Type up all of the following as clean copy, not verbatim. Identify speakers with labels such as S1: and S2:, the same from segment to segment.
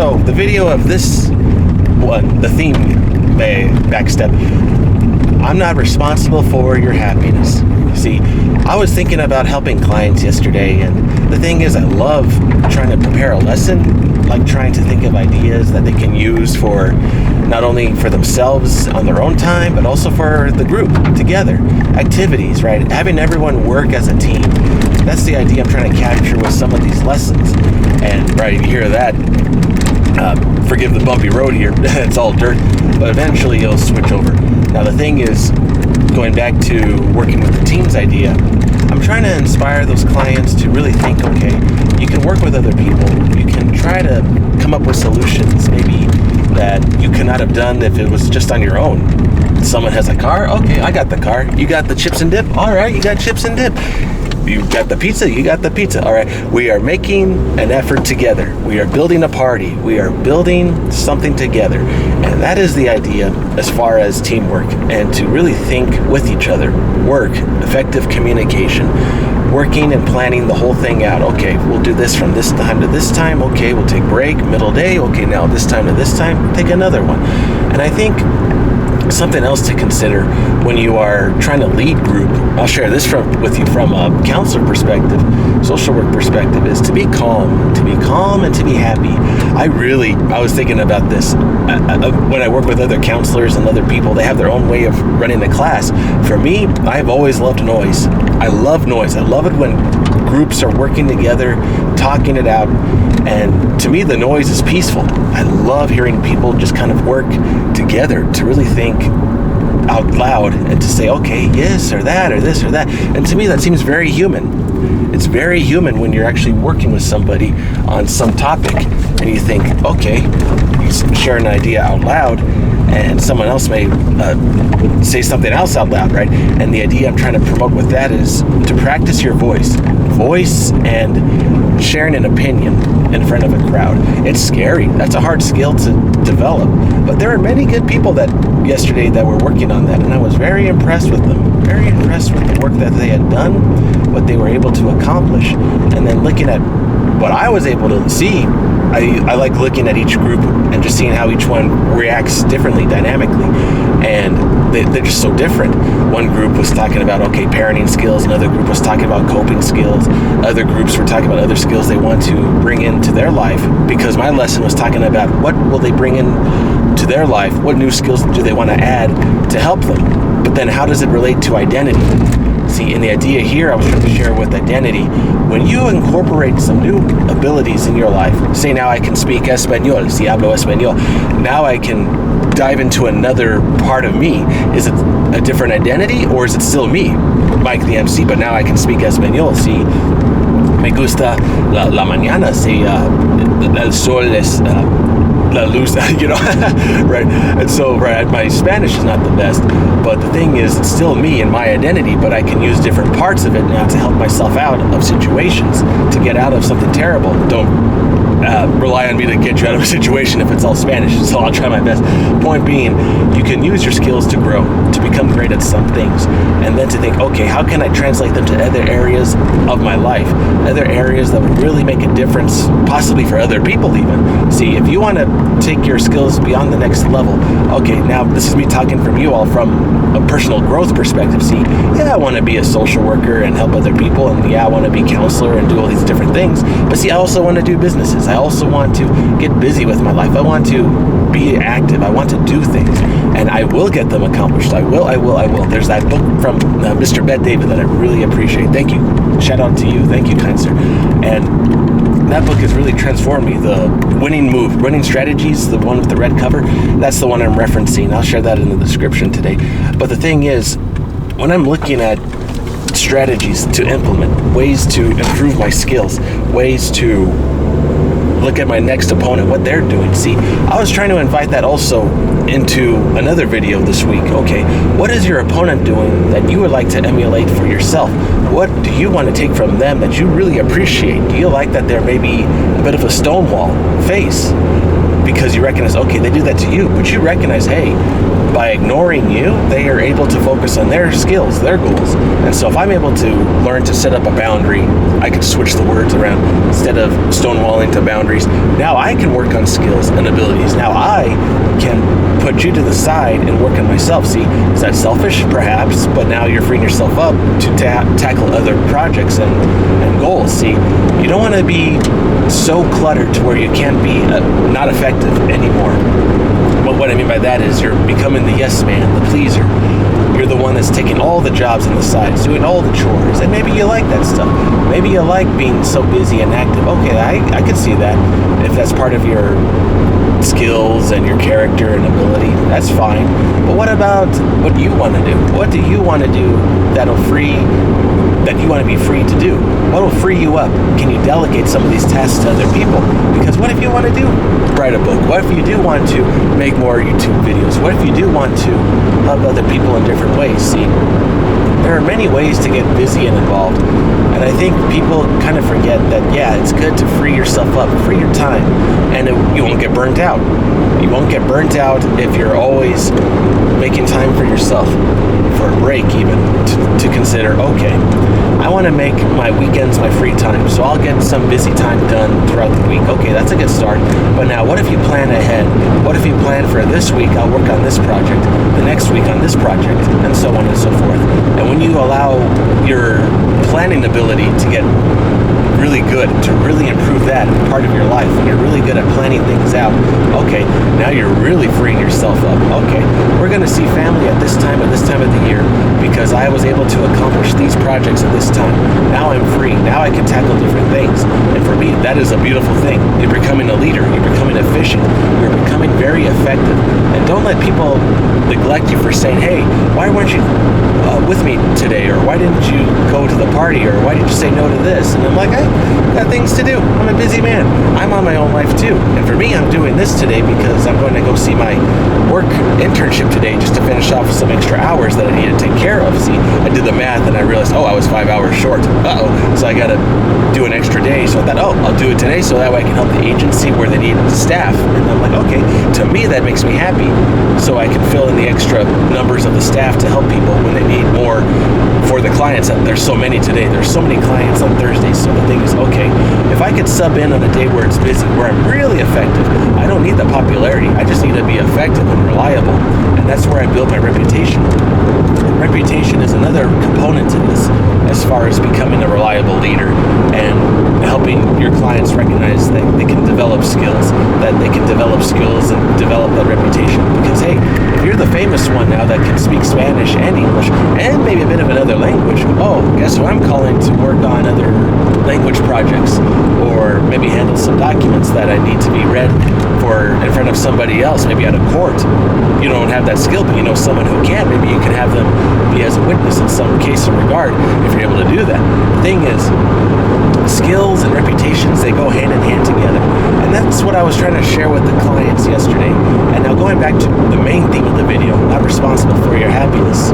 S1: So the video of this one, the theme backstep, I'm not responsible for your happiness. See, I was thinking about helping clients yesterday, and the thing is, I love trying to prepare a lesson, like trying to think of ideas that they can use for not only for themselves on their own time, but also for the group together. Activities, right? Having everyone work as a team. That's the idea I'm trying to capture with some of these lessons. And right, you hear that. Forgive the bumpy road here. It's all dirt, but eventually you'll switch over. Now the thing is, going back to working with the teams idea, I'm trying to inspire those clients to really think, okay, you can work with other people. You can try to come up with solutions maybe that you could not have done if it was just on your own. Someone has a car, okay, I got the car. You got the chips and dip, all right, you got chips and dip. You got the pizza, you got the pizza. All right, we are making an effort together. We are building a party. We are building something together. And that is the idea as far as teamwork, and to really think with each other. Work, effective communication, working and planning the whole thing out. Okay, we'll do this from this time to this time. Okay, we'll take break, middle day. Okay, now this time to this time, take another one. And I think something else to consider when you are trying to lead group, I'll share this with you from a counselor perspective, social work perspective, is to be calm and to be happy. I was thinking about this when I work with other counselors and other people. They have their own way of running the class. For me, I've always loved noise. I love noise. I love it when groups are working together, talking it out. And to me, the noise is peaceful. I love hearing people just kind of work together to really think out loud and to say, okay, yes, or that, or this, or that. And to me, that seems very human. It's very human when you're actually working with somebody on some topic and you think, okay, you share an idea out loud and someone else may say something else out loud, right? And the idea I'm trying to promote with that is to practice your voice and sharing an opinion in front of a crowd. It's scary. That's a hard skill to develop. But there are many good people yesterday that were working on that, and I was very impressed with them. Very impressed with the work that they had done, what they were able to accomplish, and then looking at what I was able to see. I like looking at each group and just seeing how each one reacts differently, dynamically, and they're just so different. One group was talking about, okay, parenting skills. Another group was talking about coping skills. Other groups were talking about other skills they want to bring into their life, because my lesson was talking about what will they bring in to their life, what new skills do they want to add to help them, but then how does it relate to identity? See, and the idea here I was trying to share with identity, when you incorporate some new abilities in your life, say now I can speak Espanol, si hablo Espanol, now I can dive into another part of me. Is it a different identity, or is it still me, Mike the MC, but now I can speak Espanol? Si me gusta la mañana, si el sol es la luz, right? And so, right, my Spanish is not the best, but the thing is, it's still me and my identity, but I can use different parts of it now to help myself out of situations, to get out of something terrible. Don't rely on me to get you out of a situation if it's all Spanish, so I'll try my best. Point being, you can use your skills to grow, to become great at some things, and then to think, okay, how can I translate them to other areas of my life, other areas that would really make a difference, possibly for other people even. See, if you want to take your skills beyond the next level, okay, now this is me talking from you all from a personal growth perspective. See, yeah, I want to be a social worker and help other people, and yeah, I want to be a counselor and do all these different things, but see, I also want to do businesses. I also want to get busy with my life. I want to be active. I want to do things, and I will get them accomplished. I will. There's that book from Mr. Bet David that I really appreciate. Thank you. Shout out to you. Thank you, kind sir. And that book has really transformed me. The winning strategies, the one with the red cover, that's the one I'm referencing. I'll share that in the description today. But the thing is, when I'm looking at strategies to implement, ways to improve my skills, ways to look at my next opponent, what they're doing. See, I was trying to invite that also into another video this week. Okay, what is your opponent doing that you would like to emulate for yourself? What do you want to take from them that you really appreciate? Do you like that they're maybe a bit of a stonewall face? because you recognize, okay, they do that to you, but you recognize, hey, by ignoring you, they are able to focus on their skills, their goals. And so if I'm able to learn to set up a boundary, I could switch the words around. Instead of stonewalling to boundaries, now I can work on skills and abilities. Now I can put you to the side and work on myself. See, is that selfish? Perhaps, but now you're freeing yourself up to tackle other projects and goals. See, you don't want to be so cluttered to where you can't be not effective anymore. But what I mean by that is you're becoming the yes man, the pleaser. You're the one that's taking all the jobs on the side, doing all the chores, and maybe you like that stuff. Maybe you like being so busy and active. Okay, I could see that. If that's part of your skills and your character and ability, that's fine. But what about what you want to do? What do you want to do that you want to be free to do? What will free you up? Can you delegate some of these tasks to other people? Because what if you want to write a book? What if you do want to make more YouTube videos? What if you do want to help other people in different ways? See, there are many ways to get busy and involved. And I think people kind of forget that, yeah, it's good to free yourself up, free your time, and you won't get burnt out. You won't get burnt out if you're always making time for yourself, for a break even, to consider, okay, I want to make my weekends my free time, so I'll get some busy time done throughout the week. Okay, that's a good start. But now, what if you plan ahead? What if you plan for this week, I'll work on this project, the next week on this project, and so on and so forth. And when you allow your planning ability to get really good, to really improve that part of your life, and you're really good at planning things out, okay, now you're really freeing yourself up. Okay, we're going to see family at this time of the year because I was able to accomplish these projects at this time. Now I'm free. Now I can tackle different things. And for me, that is a beautiful thing. You're becoming a leader. You're becoming efficient. You're becoming very effective. And don't let people neglect you for saying, hey, why weren't you with me today? Or why didn't you go to the party? Or why did you say no to this? And I'm like, I got things to do. I'm a busy man. I'm on my own life too. And for me, I'm doing this today because I'm going to go see my work internship today just to finish off some extra hours that I need to take care of. See, I did the math and I realized, I was 5 hours short. So I got to do an extra day. So I thought, I'll do it today so that way I can help the agency where they need staff. And I'm like, okay, to me that makes me happy. So I can fill in the extra numbers of the staff to help people when they need more for the clients. There's so many today. There's so many clients on Thursdays. So the thing is, okay, if I could sub in on a day where it's busy, where I'm really effective, I don't need the popularity. I just need to be effective and reliable. And that's where I build my reputation. And reputation is another component to this as far as becoming a reliable leader and helping your clients recognize that they can develop skills, and develop that reputation. Because, hey, if you're the famous one now that can speak Spanish and English and maybe a bit of another language, guess who I'm calling to work on other language projects or maybe handle some documents that I need to be read for in front of somebody else, maybe at a court. You don't have that skill, but you know someone who can. Maybe you can have them be as a witness in some case or regard if you're able to do that. The thing is, skills and reputations, they go hand in hand together. And that's what I was trying to share with the clients yesterday. And now going back to the main theme of the video, not responsible for your happiness.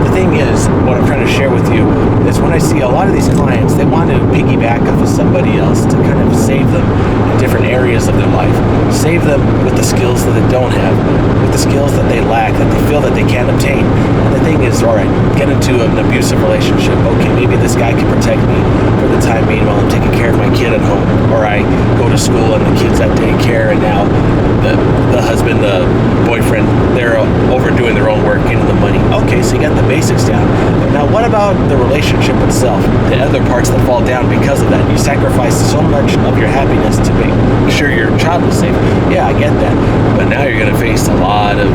S1: The thing is, what I'm trying to share with you is when I see a lot of these clients, they want to piggyback off of somebody else to kind of save them in different areas of their life. Save them with the skills that they don't have, with the skills that they lack, that they feel that they can't obtain. And the thing is, all right, get into an abusive relationship. Okay, maybe this guy can protect me for the time being while I'm taking care of my kid at home. Or I go to school and the kid's at daycare and now the husband, the boyfriend, they're overdoing their own work, getting the money. Okay, so you got the basics down. But now what about the relationship itself? The other parts that fall down because of that. You sacrifice so much of your happiness to make sure your child is safe. Yeah, I get that. But now you're going to face a lot of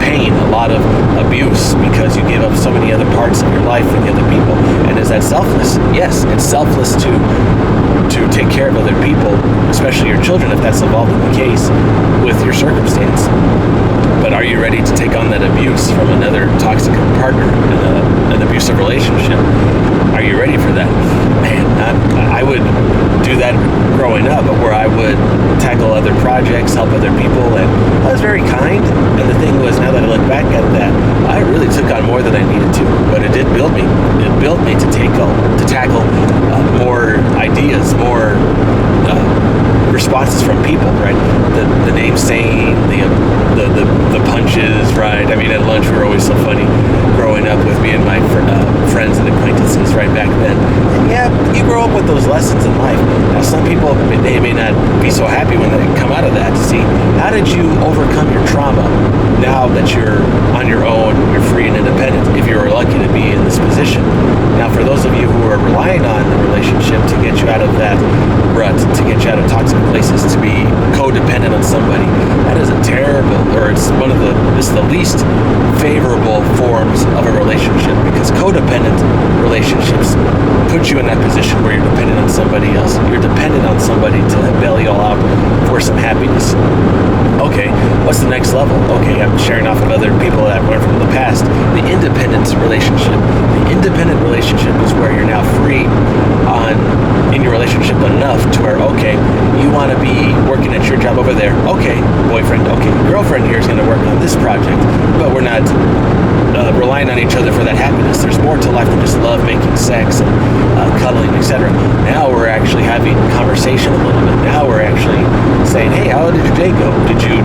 S1: pain, a lot of abuse because you give up so many other parts of your life for the other people. And is that selfless? Yes, it's selfless to take care of other people, especially your children if that's involved in the case with your circumstance. But are you ready to take on that abuse from another toxic partner in an abusive relationship? Are you ready for that? Man, I would do that growing up, where I would tackle other projects, help other people, and I was very kind. And the thing was, now that I look back at that, I really took on more than I needed to, but it did build me. It built me to tackle more ideas, more responses from people, right? The name saying, the punches, right? I mean, at lunch we were always so funny growing up with me and my friends and acquaintances right back then. And yeah, you grow up with those lessons in life. Now, some people, they may not be so happy when they come out of that to see, how did you overcome your trauma now that you're on your own, you're free and independent, if you were lucky to be in this position. Now, for those of you who are relying on a relationship to get you out of that rut, to get you out of toxic places, to be codependent on somebody, that is a terrible, or it's the least favorable forms of a relationship, because codependent relationships put you in that position where you're dependent on somebody else. You're dependent on somebody to bail you all out for some happiness. Okay, what's the next level? Okay, I'm sharing off of other people that I've learned from the past. The independent relationship. The independent relationship is where you're now free in your relationship enough to where, okay, you want to be working at your job over there. Okay, boyfriend, okay, girlfriend here is going to work on this project, but we're not relying on each other for that happiness. There's more to life than just love making sex and cuddling, etc. Now we're actually having conversation a little bit. Now we're actually saying, hey, how did your day go? Did you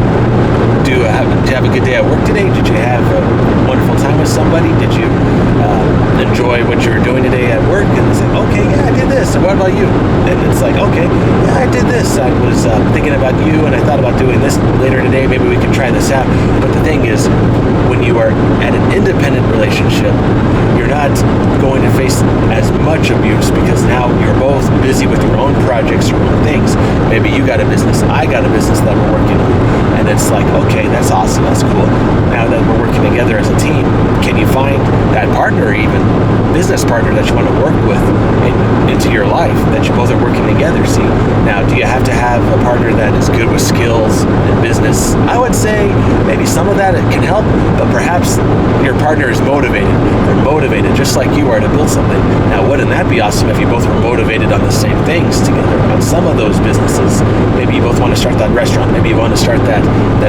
S1: have a good day at work today? Did you have a wonderful time with somebody? Did you enjoy what you were doing today at work? And it's like, okay, yeah, I did this. And what about you? And it's like, okay, yeah, I did this. I was thinking about you, and I thought about doing this later today. Maybe we can try this out. But the thing is, when you are at an independent relationship, you're not going to face as much abuse, because now you're both busy with your own projects, your own things. Maybe you got a business, I got a business that we're working on, and it's like, okay, that's awesome, that's cool. Now that we're working together as a team, can you find that partner, even business partner, that you want to work with into your life, that you both are working together? See, now, do you have to have a partner that is good with skills in business? I would say maybe some of that it can help, but perhaps your partner is motivated. They're motivated just like you are to build something. Now, wouldn't that be awesome if you both were motivated on the same things together? On some of those businesses, maybe you both want to start that restaurant. Maybe you want to start that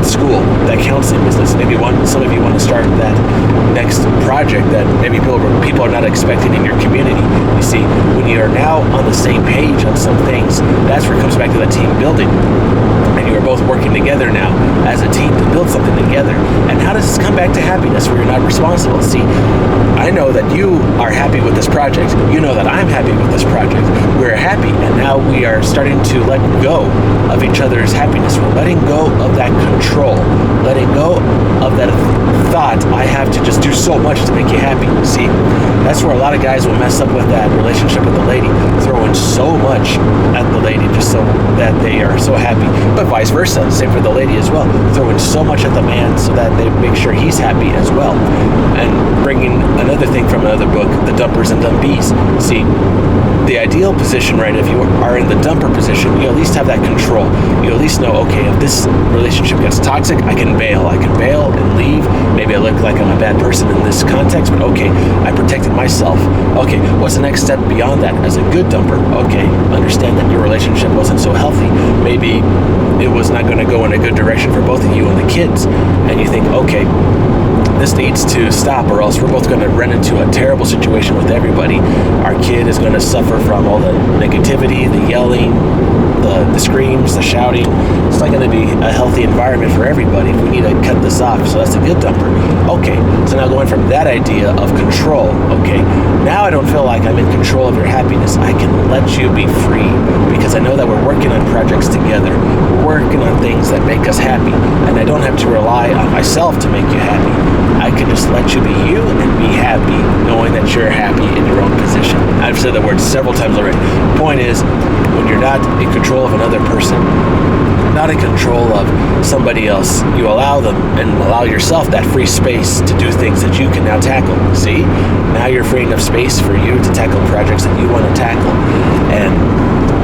S1: school, that counseling business. Maybe some of you want to start that next project that maybe people are not expecting in your community. You see, when you are now on the same page on some things, that's where it comes back to that team building. And you are both working together now as a team to build something together. And how does this come back to happiness where you're not responsible? See, I know that you are happy with this project. You know that I'm happy with this project. We're happy, and now we are starting to let go of each other's happiness. We're letting go of that control, letting go of that thought, I have to just do so much to make you happy. See, that's where a lot of guys will mess up with that relationship with the lady, throwing so much at the lady just so that they are so happy. But vice versa, same for the lady as well, throwing so much at the man so that they make sure he's happy as well. And bringing another thing from another book, The Dumpers and Dumpies. See, the ideal position, right, if you are in the dumper position, you at least have that control. You at least know, okay, if this relationship gets toxic, I can bail and leave. Maybe I look like I'm a bad person in this context, but okay, I protected myself. Okay, what's the next step beyond that as a good dumper? Okay, understand that your relationship wasn't so healthy. Maybe it was not going to go in a good direction for both of you and the kids. And you think, okay, this needs to stop, or else we're both going to run into a terrible situation with everybody. Our kid is going to suffer from all the negativity, the yelling, the screams, the shouting. It's not going to be a healthy environment for everybody. We need to cut this off. So that's a good dumper. Okay, so now going from that idea of control, okay, now I don't feel like I'm in control of your happiness. I can let you be free because I know that we're working on projects together. We're working on things that make us happy, and I don't have to rely on myself to make you happy. I can just let you be you and be happy, knowing that you're happy in your own position. I've said the word several times already. Point is, when you're not in control of another person, not in control of somebody else, you allow them and allow yourself that free space to do things that you can now tackle. See? Now you're freeing up space for you to tackle projects that you want to tackle. And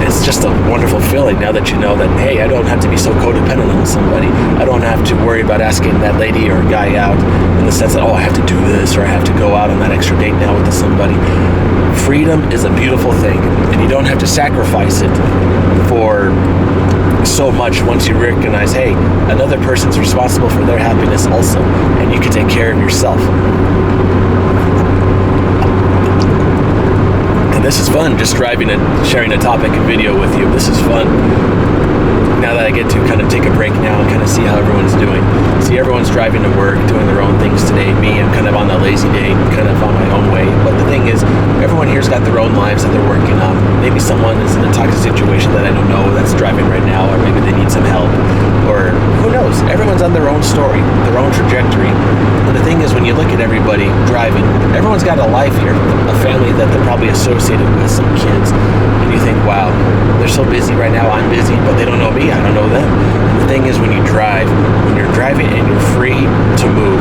S1: it's just a wonderful feeling now that you know that, hey, I don't have to be so codependent on somebody. I don't have to worry about asking that lady or guy out in the sense that, oh, I have to do this or I have to go out on that extra date now with somebody. Freedom is a beautiful thing, and you don't have to sacrifice it for so much once you recognize, hey, another person's responsible for their happiness also, and you can take care of yourself. And this is fun, just driving and sharing a topic and video with you. This is fun. now that I get to kind of take a break now and kind of see how everyone's doing. See, everyone's driving to work, doing their own things today. Me, I'm kind of on a lazy day, kind of on my own way. But the thing is, everyone here's got their own lives that they're working on. Maybe someone is in a toxic situation that I don't know that's driving right now, or maybe they need some help, or who knows? Everyone's on their own story, their own trajectory. And the thing is, when you look at everybody driving, everyone's got a life here, a family that they're probably associated with, some kids. And you think, wow, they're so busy right now, I'm busy, but they don't know me, I don't know them. And the thing is, when you're driving and you're free to move,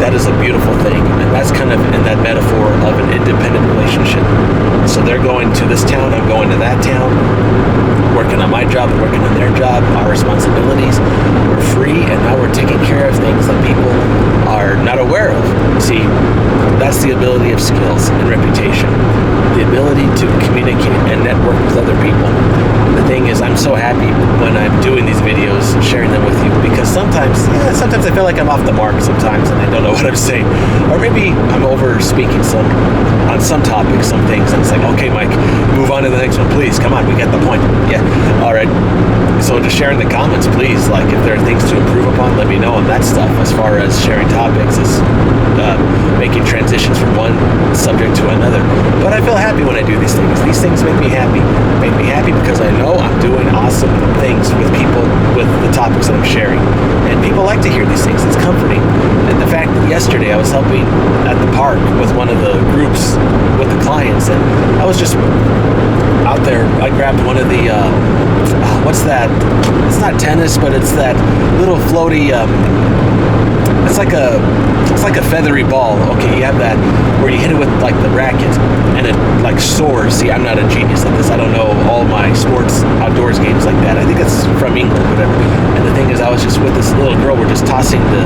S1: that is a beautiful thing. And that's kind of in that metaphor of an independent relationship. So they're going to this town, I'm going to that town, working on my job, working on their job, our responsibilities. We're free, and now we're taking care of things that people are not aware of. See, that's the ability of skills and reputation. The ability to communicate and network with other people. And the thing is, I'm so happy when I'm doing these videos, sharing them with you, because sometimes I feel like I'm off the mark sometimes and I don't know what I'm saying. Or maybe I'm over speaking on some topics, some things, and it's like, okay, Mike, move on to the next one, please. Come on, we get the point. Yeah, all right. So just share in the comments, please. Like, if there are things to improve upon, let me know on that stuff. As far as sharing topics, is making transitions from one subject to another. But I feel happy when I do these things. These things make me happy. Make me happy because I know I'm doing awesome things with people, with the topics that I'm sharing. And people like to hear these things. It's comforting. And the fact that yesterday I was helping at the park with one of the groups, with the clients, and I was just out there. I grabbed one of the what's that? It's not tennis, but it's that little floaty. It's like a feathery ball. Okay, you have that where you hit it with like the racket, and it like soars. See, I'm not a genius at this. I don't know all my sports outdoors games like that. I think it's from England, whatever. And the thing is, I was just with this little girl. We're just tossing the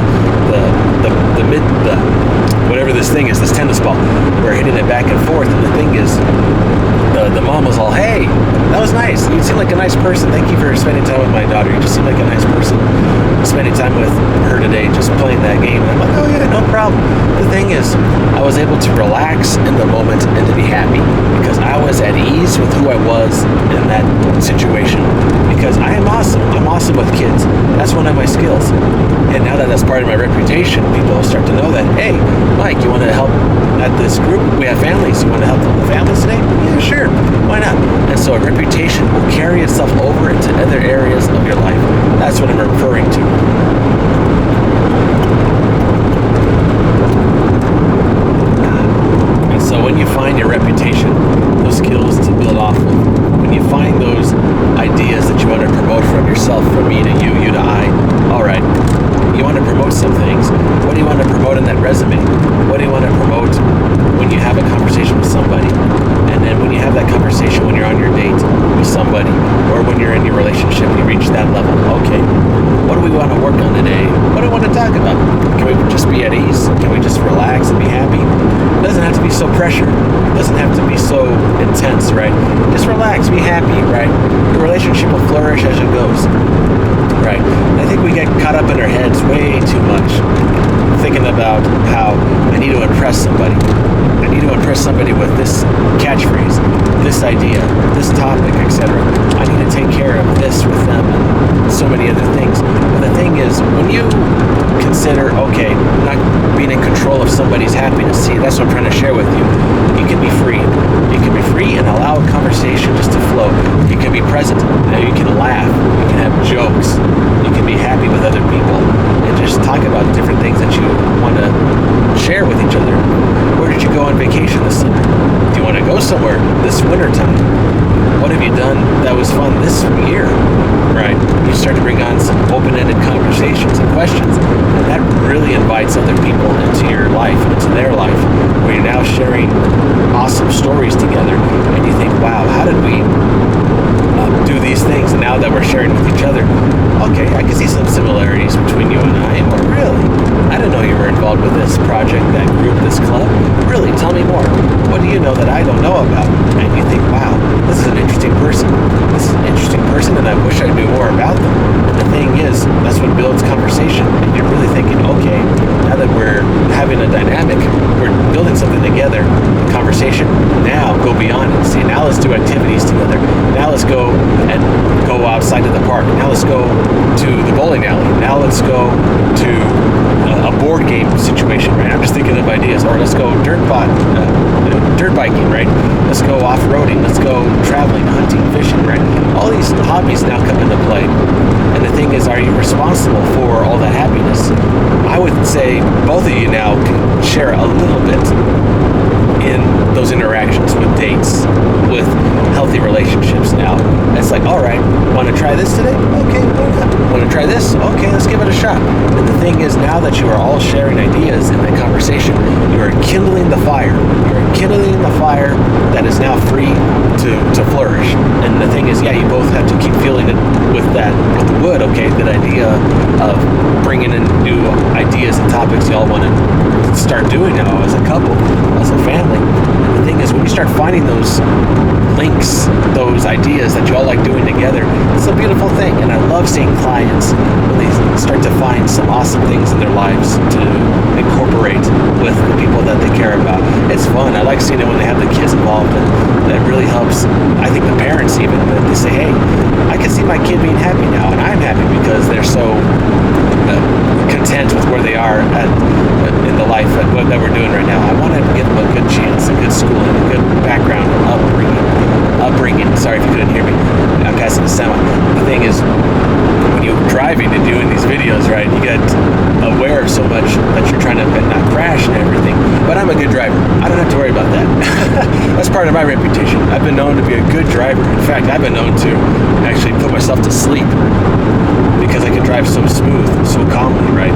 S1: whatever this thing is, this tennis ball. We're hitting it back and forth, and the thing is, the mom was all, hey, that was nice. You seem like a nice person. Thank you for spending time with my daughter. You just seem like a nice person. Spending time with her today, just playing that game. And I'm like, oh yeah, no problem. The thing is, I was able to relax in the moment and to be happy because I was at ease with who I was in that situation. Because I am awesome. I'm awesome with kids. That's one of my skills. And now that that's part of my reputation, people start to know that, hey, Mike, you want to help at this group? We have families. You want to help the families today? Yeah, sure. Why not? And so a reputation will carry itself over into other areas of your life. That's what I'm referring to. And so when you find your reputation, those skills to build off of, when you find those ideas that you want to promote from yourself, from me to you, you to I, all right, you want to promote some things. What do you want to promote in that resume? What do you want to promote when you have a conversation with somebody? And then when you have that conversation when you're on your date with somebody, or when you're in your relationship, you reach that level. Okay, what do we want to work on today? What do we want to talk about? Can we just be at ease? Can we just relax and be happy? It doesn't have to be so pressured. It doesn't have to be so intense, right? Just relax, be happy, right? The relationship will flourish as it goes. Right. I think we get caught up in our heads way too much, thinking about how I need to impress somebody. I need to impress somebody with this catchphrase, this idea, this topic, etc. I need to take care of this with them and so many other things. But the thing is, when you consider, okay, not being in control of somebody's happiness, see, that's what I'm trying to share with you. You can be free. You can be free and allow a conversation just to flow. You can be present. You can laugh. You can have jokes. You can be happy with other people and just talk about different things that you want to share with each other. Where did you go on vacation this summer? Do you want to go somewhere this winter time? What have you done that was fun this year? Right? You start to bring on some open-ended conversations and questions, and that really invites other people into your life, into their life, where you're now sharing awesome stories together, and you think, wow, how did we do these things? And now that we're sharing with each other, okay, I can see some similarities between you and I. Or really, I didn't know you were involved with this project, that group, this club. Really, tell me more. What do you know that I don't know about? And you think, wow, this is an interesting person. This is an interesting person, and I wish I knew more about them. And the thing is, that's what builds conversation. And you're really thinking, okay, now that we're having a dynamic, we're building something together, conversation, now go beyond it. See, now let's do activities together. Now let's go and go out outside to the park. Now let's go to the bowling alley. Now let's go to a board game situation, right? I'm just thinking of ideas. Or let's go dirt biking, right? Let's go off-roading. Let's go traveling, hunting, fishing, right? All these hobbies now come into play. And the thing is, are you responsible for all that happiness? I would say both of you now can share a little bit in those interactions with dates, with healthy relationships now. It's like, all right, want to try this today? Okay, why not? Want to try this? Okay, let's give it a shot. And the thing is, now that you are all sharing ideas in that conversation, you are kindling the fire. You're kindling the fire that is now free to flourish. And the thing is, yeah, you both have to keep feeling it with the wood. Okay, that idea of bringing in new ideas and topics you all want to start doing now as a couple, as a family. And the thing is, when you start finding those links, those ideas that you all like doing together, it's a beautiful thing. And I love seeing clients when they start to find some awesome things in their lives to incorporate with the people that they care about. It's fun. I like seeing it when they have the kids involved, and that really helps. I think the parents even, they say, hey, I can see my kid being happy now, and I'm happy because they're so content with where they are in the life that we're doing right now. I want to give them a good chance, a good schooling, a good background, upbringing. Sorry if you couldn't hear me. I'm passing the semi. The thing is, when you're driving and doing these videos, right, you get aware of so much that you're trying to not crash and everything. But I'm a good driver. I don't have to worry about that. That's part of my reputation. I've been known to be a good driver. In fact, I've been known to actually put myself to sleep because I can drive so smooth, so calmly, right?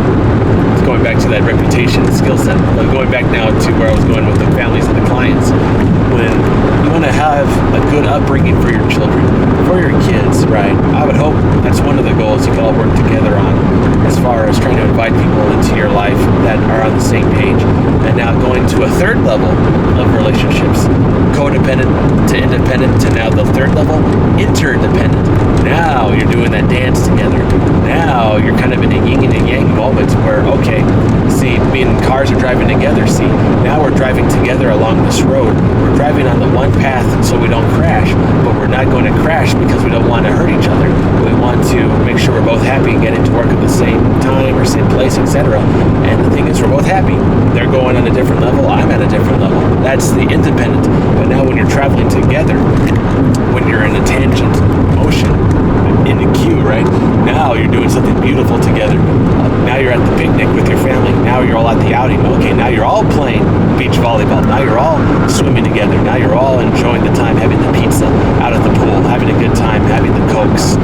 S1: It's going back to that reputation skill set. But going back now to where I was going with the families and the clients. When you want to have a good upbringing for your children, for your kids, right? I would hope that's one of the goals you can all work together on, as far as trying to invite people into your life that are on the same page. And now going to a third level of relationships, codependent to independent, to now the third level, interdependent. Now you're doing that dance together. Now you're kind of in a yin and a yang moment where, okay, see, me and cars are driving together. See, now we're driving together along this road. We're driving on the one path so we don't crash, but we're not going to crash because we don't want to hurt each other. We want to make sure we're both happy and getting to work at the same time or same place, etc. And the thing is, we're both happy. They're going on a different level. I'm at a different level. That's the independent. But now when you're traveling together, when you're in a tangent motion, in the queue, right? Now you're doing something beautiful together. Now you're at the picnic with your family. Now you're all at the outing. Okay, now you're all playing beach volleyball. Now you're all swimming together. Now you're all enjoying the time, having the pizza out at the pool, having a good time, having the Cokes,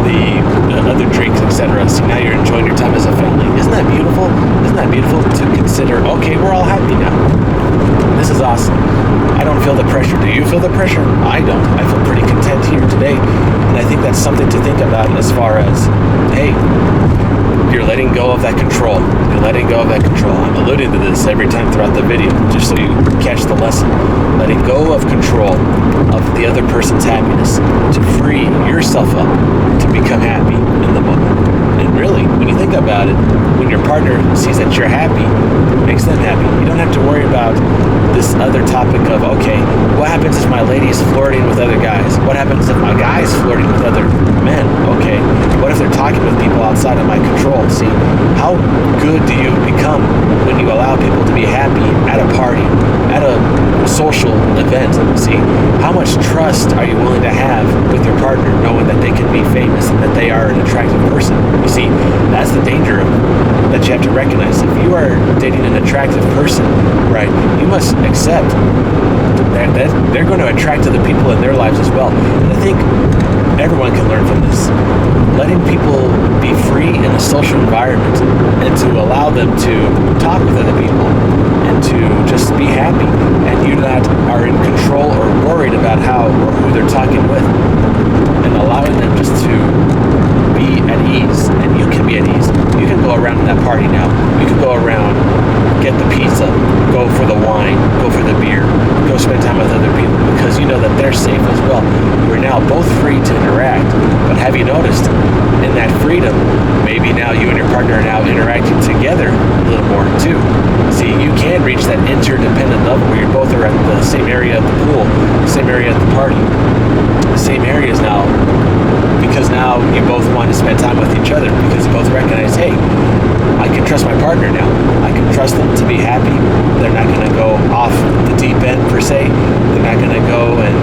S1: the other drinks, etc. So now you're enjoying your time as a family. Isn't that beautiful? Isn't that beautiful to consider, okay, we're all happy now. This is awesome. I don't feel the pressure. Do you feel the pressure? I don't. I feel pretty content here today. And I think that's something to think about as far as, hey, you're letting go of that control. You're letting go of that control. I'm alluding to this every time throughout the video, just so you catch the lesson. Letting go of control of the other person's happiness to free yourself up to become happy in the moment. And really, when you think about it, when your partner sees that you're happy, it makes them happy. You don't have to worry about this other topic of, okay, what happens if my lady's flirting with other guys? What happens if my guy's flirting with other men? Okay, what if they're talking with people outside of my control? See, how good do you become when you allow people to be happy at a party, at a social event? See, how much trust are you willing to have with your partner, knowing that they can be famous and that they are an attractive person? You see, that's the danger that you have to recognize. If you are dating an attractive person, right, you must accept that they're going to attract other people in their lives as well. And I think everyone can learn from this. Letting people be free in a social environment and to allow them to talk with other people and to just be happy, and you not are in control or worried about how or who they're talking with, and allowing them just to be at ease. And you can be at ease. You can go around in that party now. You can go around, get the pizza, go for the wine, go for the beer, go spend time with other people because you know that they're safe as well. You're now both free to interact. But have you noticed in that freedom, maybe now you and your partner are now interacting together a little more too. See, you can reach that interdependent level where you both are at the same area at the pool, the same area at the party, the same areas now, because now you both want to spend time with each other because you both recognize, hey, I can trust my partner now. I can trust them to be happy. They're not going to go off the deep end per se. They're not going to go and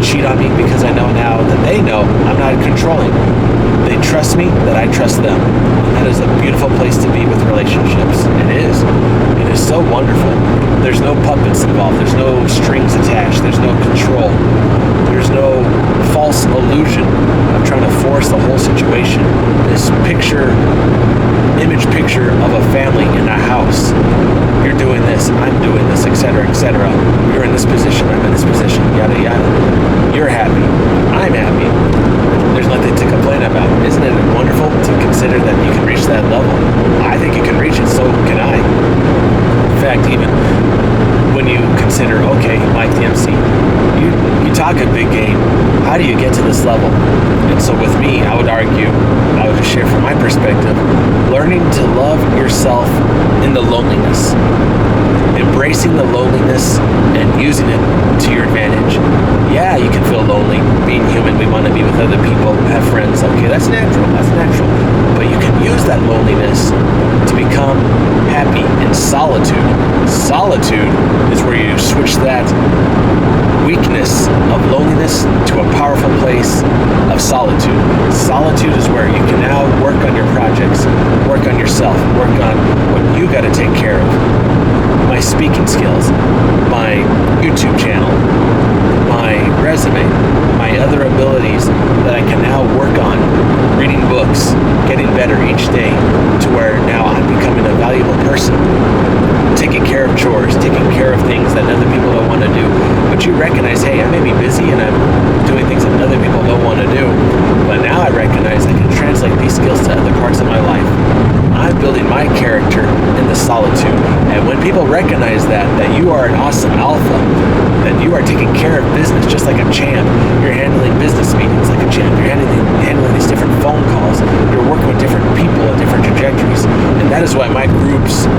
S1: cheat on me because I know now that they know I'm not controlling. They trust me that I trust them. And that is a beautiful place to be with relationships. It is. It is so wonderful. There's no puppets involved. There's no strings attached. There's no control. There's no false illusion of trying to force the whole situation. This image picture of a family in a house. You're doing this, I'm doing this, etc., etc. You're in this position, I'm in this position, yada, yada. You're happy, I'm happy. There's nothing to complain about. Isn't it wonderful to consider that you can reach that level? I think you can reach it, so can I. In fact, even when you consider, okay, Mike the MC, you talk a big game. How do you get to this level? And so with me, I would just share from my perspective, learning to love yourself in the loneliness, embracing the loneliness and using it to your advantage. Yeah, you can feel lonely. Being human, we want to be with other people, have friends. Okay, that's natural. But you can use that loneliness to become happy in solitude. Solitude is where you switch that weakness of loneliness to a powerful place of solitude. Solitude is where you can now work on your projects, work on yourself, work on what you got to take care of. My speaking skills, my YouTube channel, my resume, my other abilities that I can now work on, reading books, getting better each day to where now I'm becoming a valuable person, taking care of chores, taking care of things that other people don't want to do. But you recognize, hey, I may be busy and I'm doing things that other people don't want to do, but now I recognize I can translate these skills to other parts of my life. I'm building my character in the solitude. And when people recognize that you are an awesome alpha, that you are taking care of business just like a champ, you're handling business meetings like a champ, you're handling these different phone calls, you're working with different people at different trajectories. And that is why my groups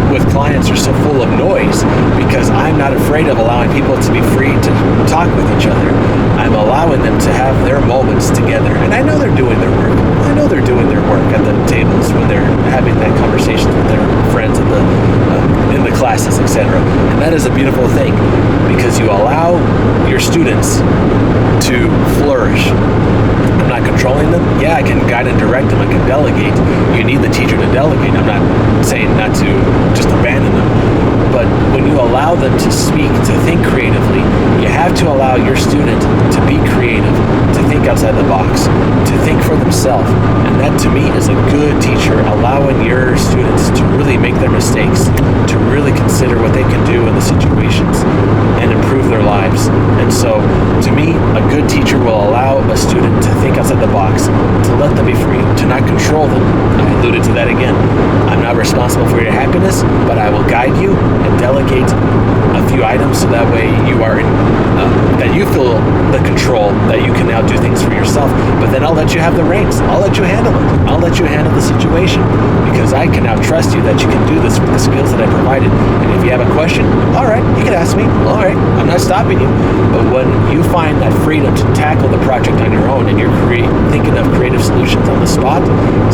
S1: with clients are so full of noise, because I'm not afraid of allowing people to be free to talk with each other. I'm allowing them to have their moments together. And I know they're doing their work. I know they're doing their work at the tables when they're having that conversations with their friends in the classes, etc. And that is a beautiful thing, because you allow your students to flourish. I'm not controlling them. Yeah, I can guide and direct them. I can delegate. You need the teacher to delegate. I'm not saying not to just abandon them. But when you allow them to speak, to think creatively, you have to allow your student to be creative, to think outside the box, to think for themselves. And that, to me, is a good teacher, allowing your students to really make their mistakes, to really consider what they can do in the situations and improve their lives. And so, to me, a good teacher will allow a student to think outside the box, to let them be free, to not control them. I alluded to that again. I'm not responsible for your happiness, but I will guide you and delegate a few items so that way you are that you feel the control, that you can now do things for yourself. But then I'll let you have the reins. I'll let you handle it. I'll let you handle the situation, because I can now trust you that you can do this with the skills that I provided. And if you have a question, all right, you can ask me. All right, I'm not stopping you. But when you find that freedom to tackle the project on your own, and you're thinking of creative solutions on the spot,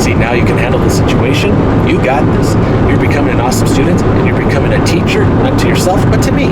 S1: see, now you can handle the situation. You got this. You're becoming an awesome student, and you're becoming a teacher, not to yourself, but to me.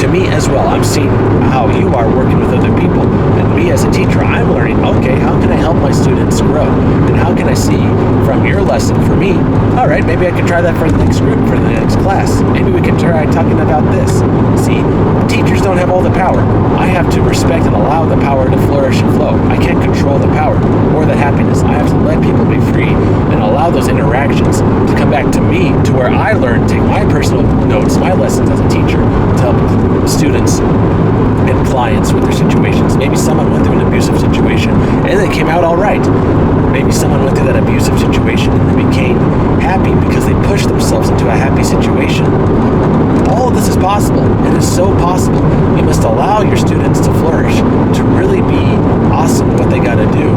S1: To me as well. I'm seeing how you are working with other people. And me as a teacher, I'm learning, okay, how can I help my students grow? And how can I see from your lesson for me, all right, maybe I can try that for the next group, for the next class. Maybe we can try talking about this. See, teachers don't have all the power. I have to respect and allow the power to flourish and flow. I can't control the power or the happiness. I have to let people be free and allow those interactions to come back to me, to where I learn, take my personal notes, my lessons as a teacher, to help students and clients with their situations. Maybe someone went through an abusive situation and they came out all right. Maybe someone went through that abusive situation and they became happy because they pushed themselves into a happy situation. All of this is possible. It is so possible. You must allow your students to flourish, to really be awesome at what they got to do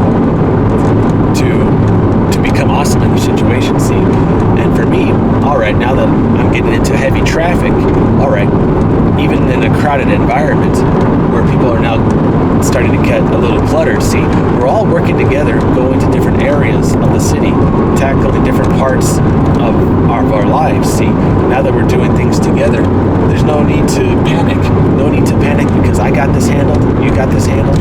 S1: to become awesome in the situation. See, and for me, all right, now that I'm getting into heavy traffic, all right, even in a crowded environment where people are now starting to get a little cluttered. See, we're all working together, going to different areas of the city, tackling different parts of our lives. See, now that we're doing things together, there's no need to panic. No need to panic because I got this handled, you got this handled,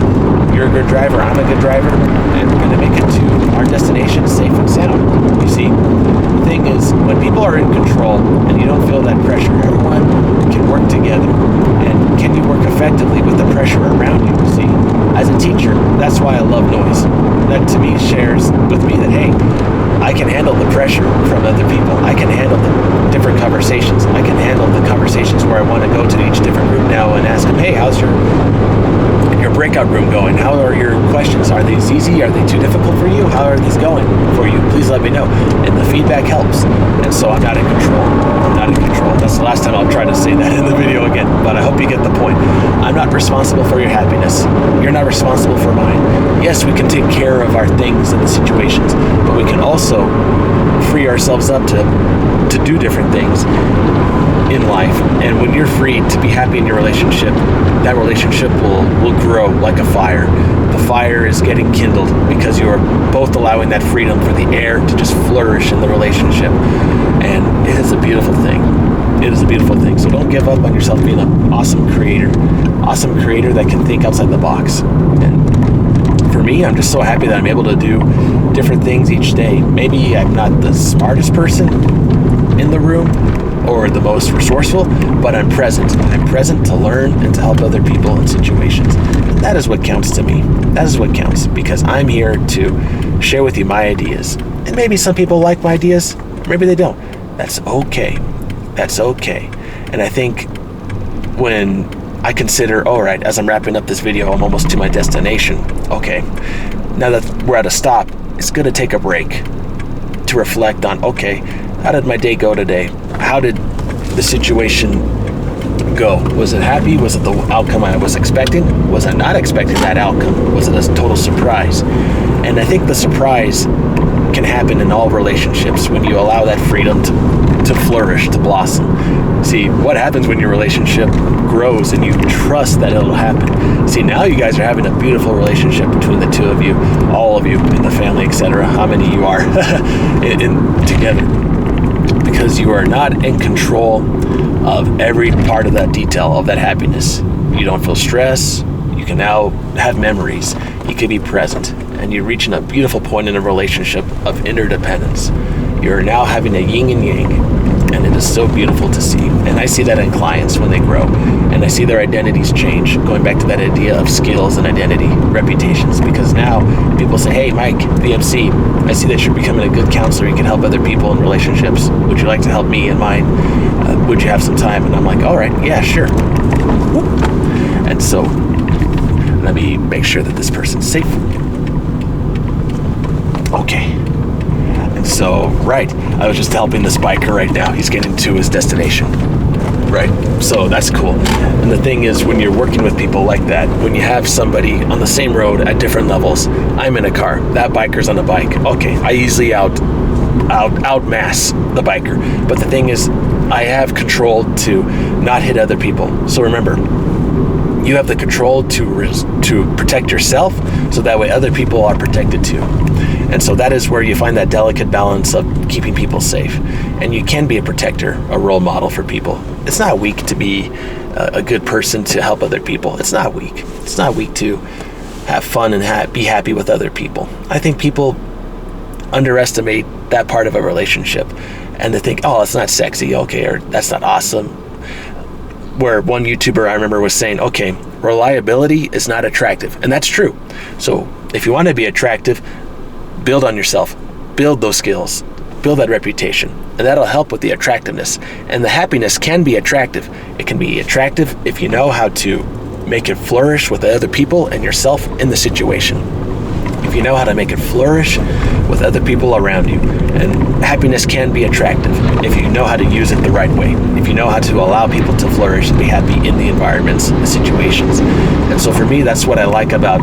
S1: you're a good driver, I'm a good driver, and we're going to make it to our destination safe and sound. You see, the thing is, when people are in control and you don't feel that pressure, everyone can work together. And can you work effectively with the pressure around you? See, as a teacher, that's why I love noise. That to me shares with me that, hey, I can handle the pressure from other people. I can handle the different conversations. I can handle the conversations where I want to go to each different group now and ask them, hey, how's your breakout room going? How are your questions? Are these easy? Are they too difficult for you? How are these going for you? Please let me know. And the feedback helps. And so I'm not in control. I'm not in control. That's the last time I'll try to say that in the video again, but I hope you get the point. I'm not responsible for your happiness. You're not responsible for mine. Yes, we can take care of our things and the situations, but we can also free ourselves up to do different things in life. And when you're free to be happy in your relationship, that relationship will grow like a fire. The fire is getting kindled because you are both allowing that freedom for the air to just flourish in the relationship. And it is a beautiful thing. It is a beautiful thing. So don't give up on yourself being an awesome creator that can think outside the box. And for me, I'm just so happy that I'm able to do different things each day. Maybe I'm not the smartest person in the room or the most resourceful, but I'm present. I'm present to learn and to help other people in situations. And that is what counts to me. That is what counts, because I'm here to share with you my ideas. And maybe some people like my ideas, maybe they don't. That's okay. That's okay. And I think when I consider, all right, as I'm wrapping up this video, I'm almost to my destination. Okay, now that we're at a stop, it's good to take a break to reflect on, okay, how did my day go today? How did the situation go? Was it happy? Was it the outcome I was expecting? Was I not expecting that outcome? Was it a total surprise? And I think the surprise can happen in all relationships when you allow that freedom to flourish, to blossom. See, what happens when your relationship grows and you trust that it'll happen? See, now you guys are having a beautiful relationship between the two of you, all of you in the family, etc. How many you are together. Because you are not in control of every part of that detail, of that happiness. You don't feel stress. You can now have memories. You can be present. And you're reaching a beautiful point in a relationship of interdependence. You're now having a yin and yang. And it is so beautiful to see. And I see that in clients when they grow. And I see their identities change, going back to that idea of skills and identity, reputations. Because now people say, hey, Mike, the MC, I see that you're becoming a good counselor. You can help other people in relationships. Would you like to help me in mine? Would you have some time? And I'm like, all right, yeah, sure. And so let me make sure that this person's safe. Okay. And so, right, I was just helping this biker right now. He's getting to his destination. Right, so that's cool. And the thing is, when you're working with people like that, when you have somebody on the same road at different levels, I'm in a car, that biker's on a bike. Okay, I easily outmass the biker. But the thing is, I have control to not hit other people. So remember, you have the control to protect yourself, so that way other people are protected too. And so that is where you find that delicate balance of keeping people safe. And you can be a protector, a role model for people. It's not weak to be a good person to help other people. It's not weak. It's not weak to have fun and be happy with other people. I think people underestimate that part of a relationship, and they think, oh, it's not sexy, okay, or that's not awesome. Where one YouTuber I remember was saying, okay, reliability is not attractive. And that's true. So if you want to be attractive, build on yourself, build those skills, build that reputation, and that'll help with the attractiveness. And the happiness can be attractive. It can be attractive if you know how to make it flourish with other people and yourself in the situation. If you know how to make it flourish with other people around you. And happiness can be attractive if you know how to use it the right way. If you know how to allow people to flourish and be happy in the environments, the situations. And so for me, that's what I like about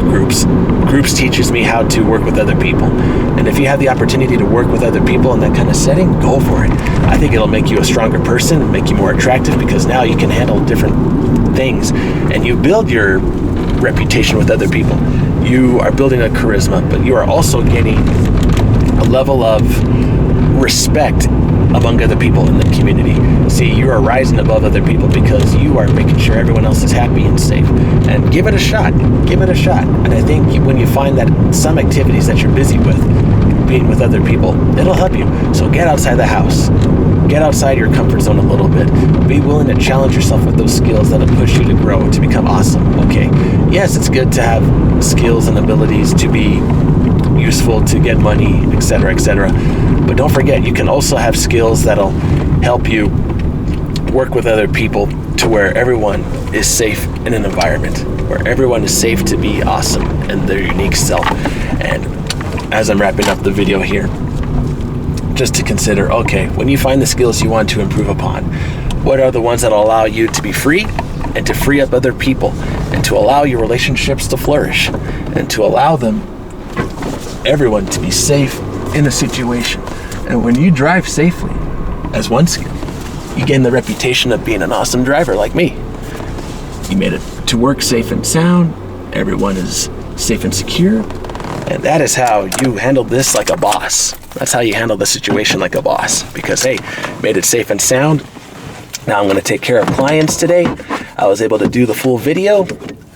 S1: groups. Groups teaches me how to work with other people. And if you have the opportunity to work with other people in that kind of setting, go for it. I think it'll make you a stronger person, make you more attractive, because now you can handle different things. And you build your reputation with other people. You are building a charisma, but you are also gaining a level of respect among other people in the community. See, you are rising above other people because you are making sure everyone else is happy and safe. And give it a shot. Give it a shot. And I think when you find that some activities that you're busy with, being with other people, it'll help you. So get outside the house. Get outside your comfort zone a little bit. Be willing to challenge yourself with those skills that'll push you to grow, to become awesome. Okay, yes, it's good to have skills and abilities to be useful, to get money, etc., etc. But don't forget, you can also have skills that'll help you work with other people to where everyone is safe in an environment, where everyone is safe to be awesome in their unique self. And as I'm wrapping up the video here, just to consider, okay, when you find the skills you want to improve upon, what are the ones that will allow you to be free and to free up other people and to allow your relationships to flourish and to allow everyone to be safe in a situation. And when you drive safely as one skill, you gain the reputation of being an awesome driver like me. You made it to work safe and sound, everyone is safe and secure, and that is how you handled this like a boss. That's how you handle the situation like a boss. Because, hey, made it safe and sound. Now I'm going to take care of clients today. I was able to do the full video.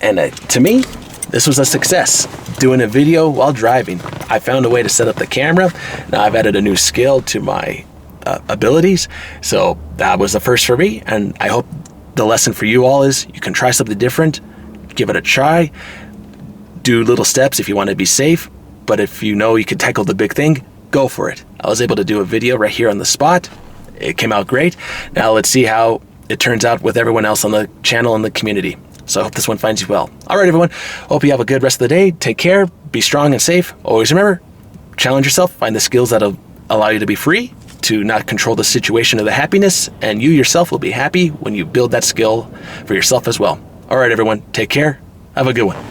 S1: And to me, this was a success. Doing a video while driving. I found a way to set up the camera. Now I've added a new skill to my abilities. So that was the first for me. And I hope the lesson for you all is you can try something different. Give it a try. Do little steps if you want to be safe, but if you know you can tackle the big thing, go for it. I was able to do a video right here on the spot. It came out great. Now let's see how it turns out with everyone else on the channel and the community. So I hope this one finds you well. All right, everyone. Hope you have a good rest of the day. Take care. Be strong and safe. Always remember, challenge yourself. Find the skills that'll allow you to be free, to not control the situation of the happiness, and you yourself will be happy when you build that skill for yourself as well. All right, everyone. Take care. Have a good one.